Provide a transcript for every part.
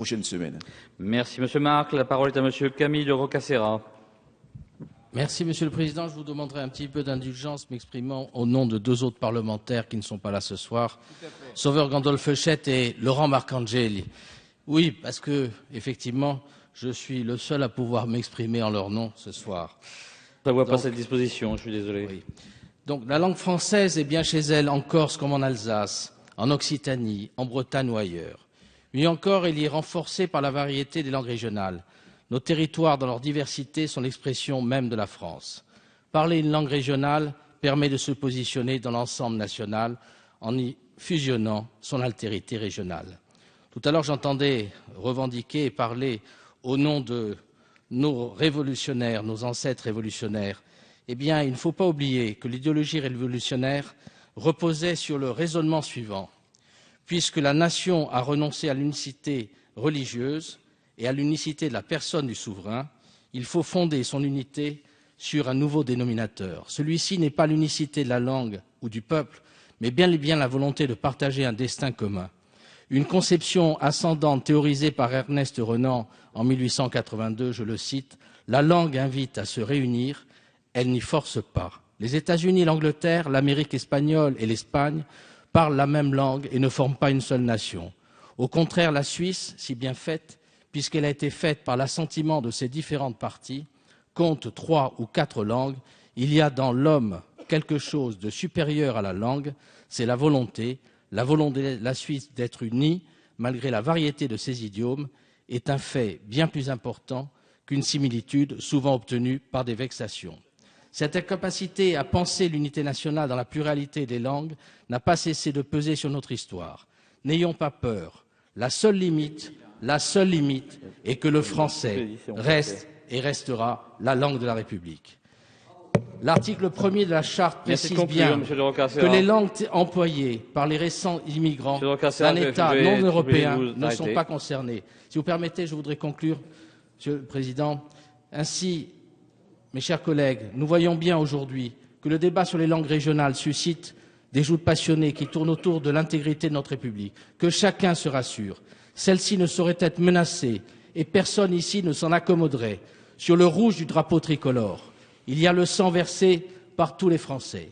prochaines semaines. Merci, Monsieur Marc. La parole est à Monsieur Camille de Roccassera. Merci, Monsieur le Président. Je vous demanderai un petit peu d'indulgence, m'exprimant au nom de deux autres parlementaires qui ne sont pas là ce soir, Sauveur Gandolf Chette et Laurent Marcangeli. Oui, parce que, effectivement, je suis le seul à pouvoir m'exprimer en leur nom ce soir. Je ne vois pas cette disposition, je suis désolé. Oui. Donc, la langue française est bien chez elle en Corse comme en Alsace, en Occitanie, en Bretagne ou ailleurs. Mieux encore, elle y est renforcée par la variété des langues régionales. Nos territoires, dans leur diversité, sont l'expression même de la France. Parler une langue régionale permet de se positionner dans l'ensemble national en y fusionnant son altérité régionale. Tout à l'heure, j'entendais revendiquer et parler au nom de nos révolutionnaires, nos ancêtres révolutionnaires. Eh bien, il ne faut pas oublier que l'idéologie révolutionnaire reposait sur le raisonnement suivant. Puisque la nation a renoncé à l'unicité religieuse et à l'unicité de la personne du souverain, il faut fonder son unité sur un nouveau dénominateur. Celui-ci n'est pas l'unicité de la langue ou du peuple, mais bien et bien la volonté de partager un destin commun. Une conception ascendante théorisée par Ernest Renan en 1882, je le cite, « La langue invite à se réunir, elle n'y force pas. Les États-Unis, l'Angleterre, l'Amérique espagnole et l'Espagne parlent la même langue et ne forment pas une seule nation. Au contraire, la Suisse, si bien faite, puisqu'elle a été faite par l'assentiment de ses différentes parties, compte 3 ou 4 langues. Il y a dans l'homme quelque chose de supérieur à la langue, c'est la volonté de la Suisse d'être unie, malgré la variété de ses idiomes, est un fait bien plus important qu'une similitude souvent obtenue par des vexations. Cette incapacité à penser l'unité nationale dans la pluralité des langues n'a pas cessé de peser sur notre histoire. N'ayons pas peur. La seule limite est que le français reste et restera la langue de la République. L'article 1er de la Charte précise bien que les langues employées par les récents immigrants d'un État non européen ne sont pas concernées. Si vous permettez, je voudrais conclure, Monsieur le Président. Ainsi, mes chers collègues, nous voyons bien aujourd'hui que le débat sur les langues régionales suscite des joutes passionnées qui tournent autour de l'intégrité de notre République. Que chacun se rassure, celle-ci ne saurait être menacée et personne ici ne s'en accommoderait. Sur le rouge du drapeau tricolore, il y a le sang versé par tous les Français.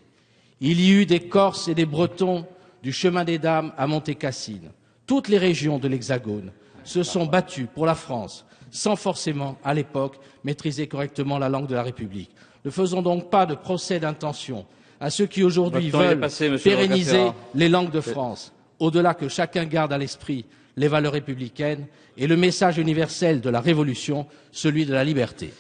Il y eut des Corses et des Bretons du chemin des Dames à Monte-Cassino. Toutes les régions de l'Hexagone se sont battues pour la France, sans forcément, à l'époque, maîtriser correctement la langue de la République. Ne faisons donc pas de procès d'intention à ceux qui aujourd'hui veulent pérenniser les langues de France, au-delà que chacun garde à l'esprit les valeurs républicaines et le message universel de la Révolution, celui de la liberté.